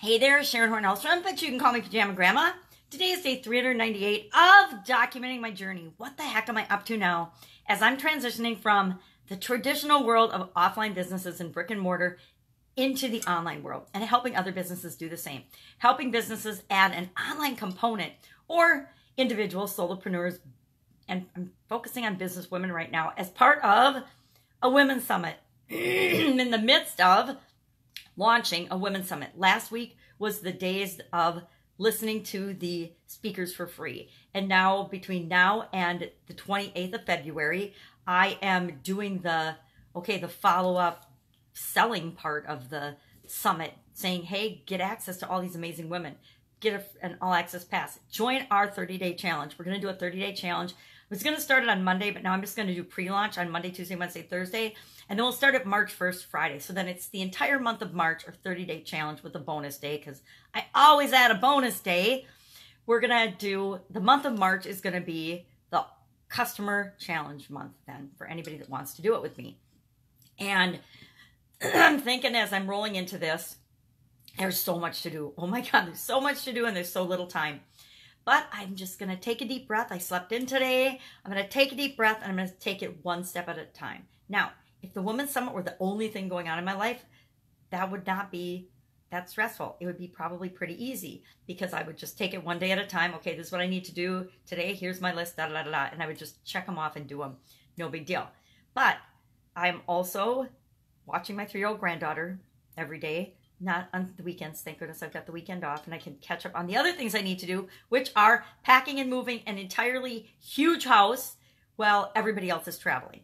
Hey there, Sharon Horne-Ellstrom, but you can call me Pajama Grandma. Today is day 398 of documenting my journey. What the heck am I up to now? As I'm transitioning from the traditional world of offline businesses and brick and mortar into the online world and helping other businesses do the same. Helping businesses add an online component or individual solopreneurs, and I'm focusing on business women right now as part of a women's summit. In the midst of launching a women's summit. Last week was the days of listening to the speakers for free. And now between now and the 28th of February, I am doing the follow-up selling part of the summit, saying, hey, get access to all these amazing women. Get an all-access pass. Join our 30-day challenge. We're going to do a 30-day challenge. I was going to start it on Monday, but now I'm just going to do pre-launch on Monday, Tuesday, Wednesday, Thursday. And then we'll start it March 1st, Friday. So then it's the entire month of March, or 30-day challenge with a bonus day, because I always add a bonus day. We're going to do, the month of March is going to be the customer challenge month then for anybody that wants to do it with me. And I'm thinking as I'm rolling into this, there's so much to do. Oh my God, there's so much to do and there's so little time. But I'm just going to take a deep breath. I slept in today. I'm going to take a deep breath and I'm going to take it one step at a time. Now, if the Women's Summit were the only thing going on in my life, that would not be that stressful. It would be probably pretty easy because I would just take it one day at a time. Okay, this is what I need to do today. Here's my list, da, da, da, da, and I would just check them off and do them. No big deal. But I'm also watching my 3-year-old granddaughter every day. Not on the weekends. Thank goodness I've got the weekend off and I can catch up on the other things I need to do, which are packing and moving an entirely huge house while everybody else is traveling.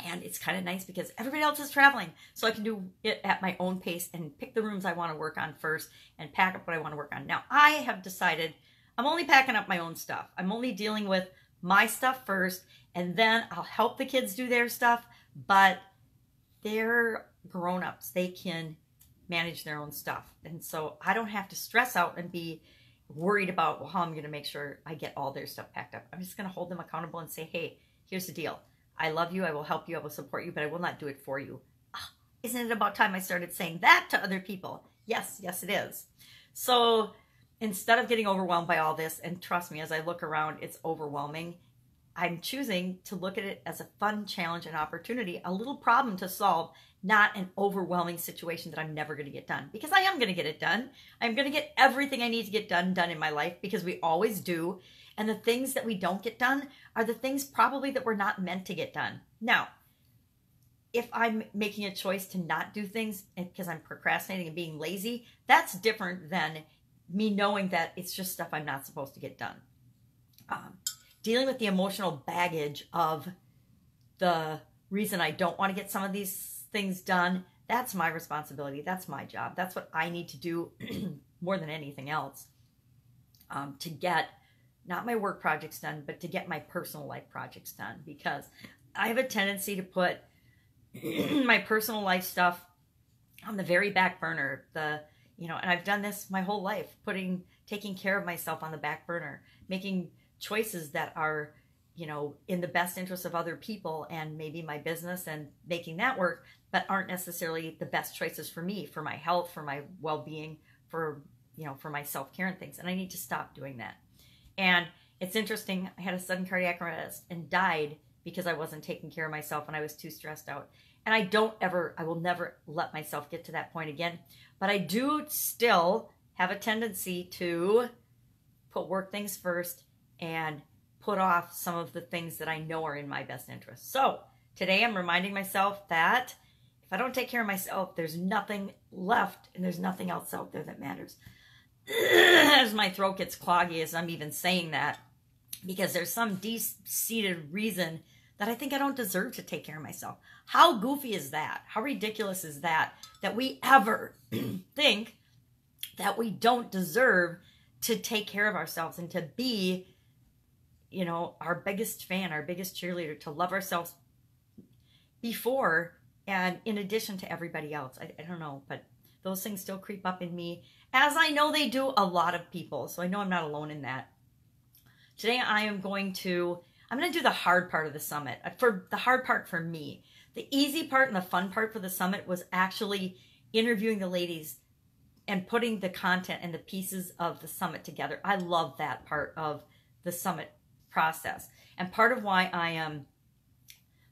And it's kind of nice because everybody else is traveling. So I can do it at my own pace and pick the rooms I want to work on first and pack up what I want to work on. Now, I have decided I'm only packing up my own stuff. I'm only dealing with my stuff first, and then I'll help the kids do their stuff, but they're grown-ups. They can manage their own stuff. And so I don't have to stress out and be worried about how I'm going to make sure I get all their stuff packed up. I'm just going to hold them accountable and say, hey, here's the deal. I love you. I will help you. I will support you, but I will not do it for you. Isn't it about time I started saying that to other people? Yes, yes, it is. So instead of getting overwhelmed by all this, and trust me, as I look around, it's overwhelming. I'm choosing to look at it as a fun challenge and opportunity, a little problem to solve, not an overwhelming situation that I'm never going to get done. Because I am going to get it done. I'm going to get everything I need to get done in my life, because we always do. And the things that we don't get done are the things probably that we're not meant to get done. Now, if I'm making a choice to not do things because I'm procrastinating and being lazy, that's different than me knowing that it's just stuff I'm not supposed to get done. Dealing with the emotional baggage of the reason I don't want to get some of these things done, that's my responsibility. That's my job. That's what I need to do more than anything else, to get not my work projects done, but to get my personal life projects done, because I have a tendency to put my personal life stuff on the very back burner. And I've done this my whole life, taking care of myself on the back burner, making choices that are, in the best interest of other people and maybe my business and making that work, but aren't necessarily the best choices for me, for my health, for my well-being, for my self-care and things. And I need to stop doing that. And it's interesting. I had a sudden cardiac arrest and died because I wasn't taking care of myself and I was too stressed out. And I will never let myself get to that point again. But I do still have a tendency to put work things first and put off some of the things that I know are in my best interest. So today I'm reminding myself that if I don't take care of myself, there's nothing left and there's nothing else out there that matters. As my throat gets cloggy as I'm even saying that, because there's some deep-seated reason that I think I don't deserve to take care of myself. How goofy is that? How ridiculous is that we ever think that we don't deserve to take care of ourselves and to be, our biggest fan, our biggest cheerleader, to love ourselves before and in addition to everybody else. I don't know, but those things still creep up in me, as I know they do a lot of people. So I know I'm not alone in that. Today I'm going to do the hard part of the summit. For the hard part for me. The easy part and the fun part for the summit was actually interviewing the ladies and putting the content and the pieces of the summit together. I love that part of the summit process. And part of why I am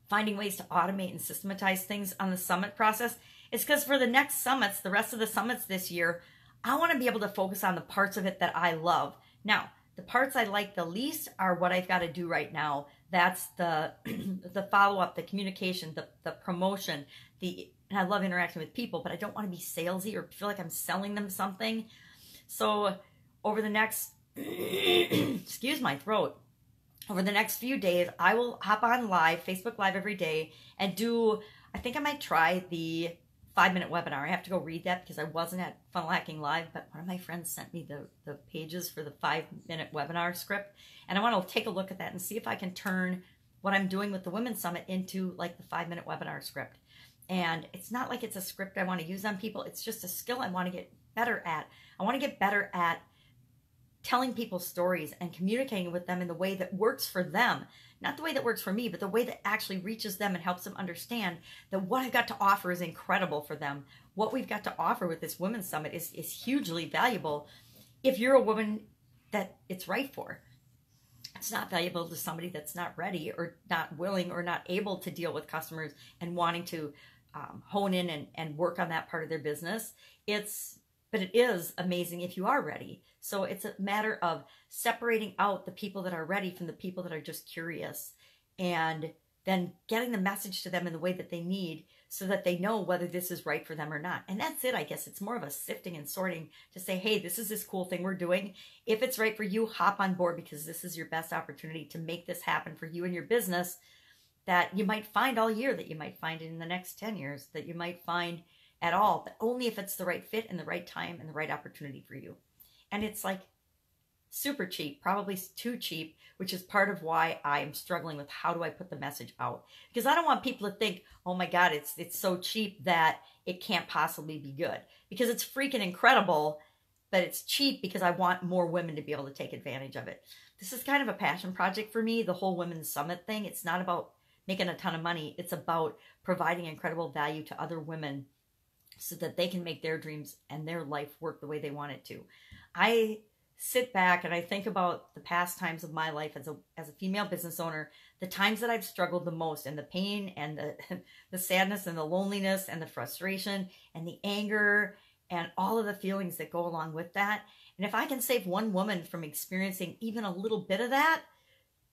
finding ways to automate and systematize things on the summit process is because for the next summits, the rest of the summits this year, I want to be able to focus on the parts of it that I love. Now, the parts I like the least are what I've got to do right now. That's the the follow-up, the communication, the promotion, and I love interacting with people, but I don't want to be salesy or feel like I'm selling them something. So over the next, excuse my throat, over the next few days, I will hop on live, Facebook Live every day, and do, I think I might try the 5-minute webinar. I have to go read that because I wasn't at Funnel Hacking Live, but one of my friends sent me the pages for the 5-minute webinar script, and I want to take a look at that and see if I can turn what I'm doing with the Women's Summit into like the 5-minute webinar script. And it's not like it's a script I want to use on people. It's just a skill I want to get better at. I want to get better at telling people stories and communicating with them in the way that works for them. Not the way that works for me, but the way that actually reaches them and helps them understand that what I've got to offer is incredible for them. What we've got to offer with this Women's Summit is hugely valuable if you're a woman that it's right for. It's not valuable to somebody that's not ready or not willing or not able to deal with customers and wanting to hone in and work on that part of their business. But it is amazing if you are ready. So it's a matter of separating out the people that are ready from the people that are just curious, and then getting the message to them in the way that they need so that they know whether this is right for them or not. And that's it, I guess. It's more of a sifting and sorting to say, hey, this is this cool thing we're doing. If it's right for you, hop on board, because this is your best opportunity to make this happen for you and your business that you might find all year, that you might find in the next 10 years, that you might find at all, but only if it's the right fit and the right time and the right opportunity for you. And it's like super cheap, probably too cheap, which is part of why I'm struggling with how do I put the message out. Because I don't want people to think, oh my God, it's so cheap that it can't possibly be good. Because it's freaking incredible, but it's cheap because I want more women to be able to take advantage of it. This is kind of a passion project for me, the whole Women's Summit thing. It's not about making a ton of money. It's about providing incredible value to other women so that they can make their dreams and their life work the way they want it to. I sit back and I think about the past times of my life as a female business owner, the times that I've struggled the most, and the pain and the sadness and the loneliness and the frustration and the anger and all of the feelings that go along with that. And if I can save one woman from experiencing even a little bit of that,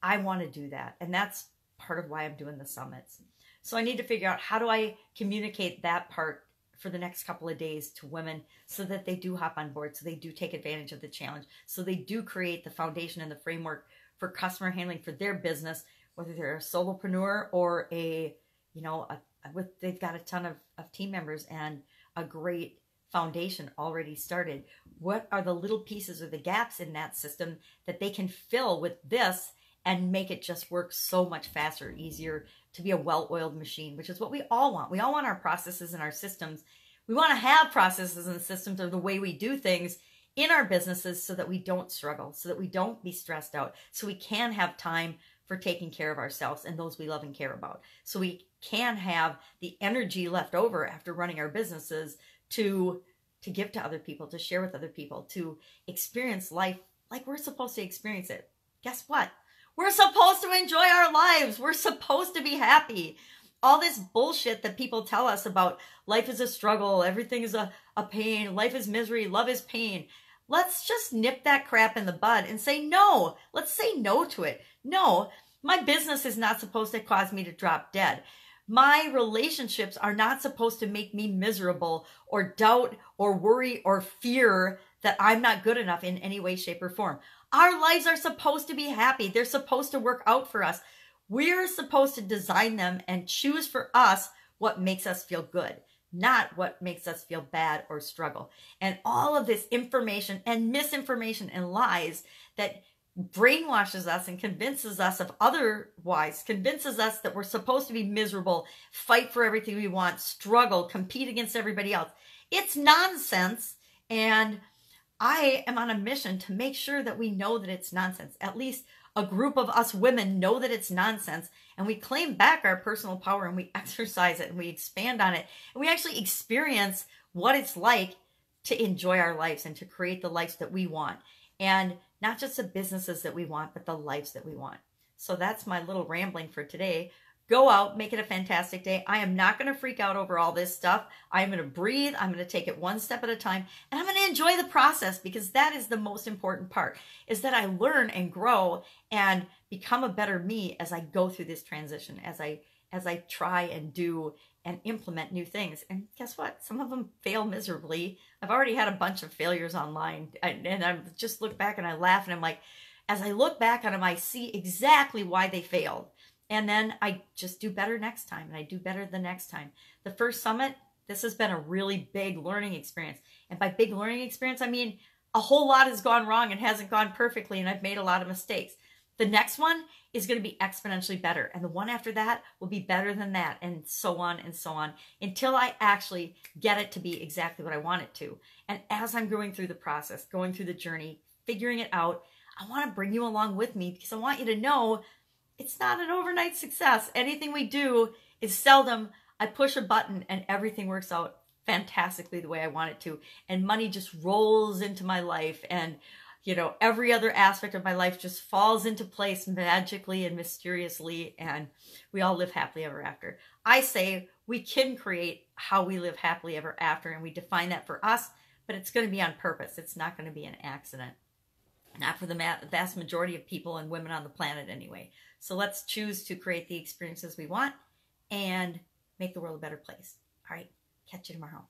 I want to do that. And that's part of why I'm doing the summits. So I need to figure out, how do I communicate that part for the next couple of days to women so that they do hop on board, so they do take advantage of the challenge, so they do create the foundation and the framework for customer handling for their business, whether they're a solopreneur or they've got a ton of team members and a great foundation already started. What are the little pieces or the gaps in that system that they can fill with this and make it just work so much faster, easier, to be a well-oiled machine, which is what we all want. We all want our processes and our systems. We want to have processes and systems of the way we do things in our businesses so that we don't struggle, so that we don't be stressed out, so we can have time for taking care of ourselves and those we love and care about. So we can have the energy left over after running our businesses to give to other people, to share with other people, to experience life like we're supposed to experience it. Guess what? We're supposed to enjoy our lives. We're supposed to be happy. All this bullshit that people tell us about life is a struggle, everything is a pain, life is misery, love is pain. Let's just nip that crap in the bud and say no. Let's say no to it. No, my business is not supposed to cause me to drop dead. My relationships are not supposed to make me miserable or doubt or worry or fear that I'm not good enough in any way, shape, or form. Our lives are supposed to be happy. They're supposed to work out for us. We're supposed to design them and choose for us what makes us feel good, not what makes us feel bad or struggle. And all of this information and misinformation and lies that brainwashes us and convinces us of otherwise, convinces us that we're supposed to be miserable, fight for everything we want, struggle, compete against everybody else. It's nonsense. And I am on a mission to make sure that we know that it's nonsense. At least a group of us women know that it's nonsense, and we claim back our personal power and we exercise it and we expand on it and we actually experience what it's like to enjoy our lives and to create the lives that we want. And not just the businesses that we want, but the lives that we want. So that's my little rambling for today. Go out, make it a fantastic day. I am not going to freak out over all this stuff. I'm going to breathe. I'm going to take it one step at a time. And I'm going to enjoy the process, because that is the most important part, is that I learn and grow and become a better me as I go through this transition, as I try and do and implement new things. And guess what? Some of them fail miserably. I've already had a bunch of failures online, and I just look back and I laugh, and I'm like, as I look back on them, I see exactly why they failed. And then I just do better next time, and I do better the next time. The first summit, this has been a really big learning experience. And by big learning experience, I mean a whole lot has gone wrong and hasn't gone perfectly, and I've made a lot of mistakes. The next one is going to be exponentially better. And the one after that will be better than that, and so on, until I actually get it to be exactly what I want it to. And as I'm going through the process, going through the journey, figuring it out, I want to bring you along with me, because I want you to know it's not an overnight success. Anything we do is seldom I push a button and everything works out fantastically the way I want it to. And money just rolls into my life, and every other aspect of my life just falls into place magically and mysteriously, and we all live happily ever after. I say we can create how we live happily ever after, and we define that for us, but it's going to be on purpose. It's not going to be an accident. Not for the vast majority of people and women on the planet anyway. So let's choose to create the experiences we want and make the world a better place. All right, catch you tomorrow.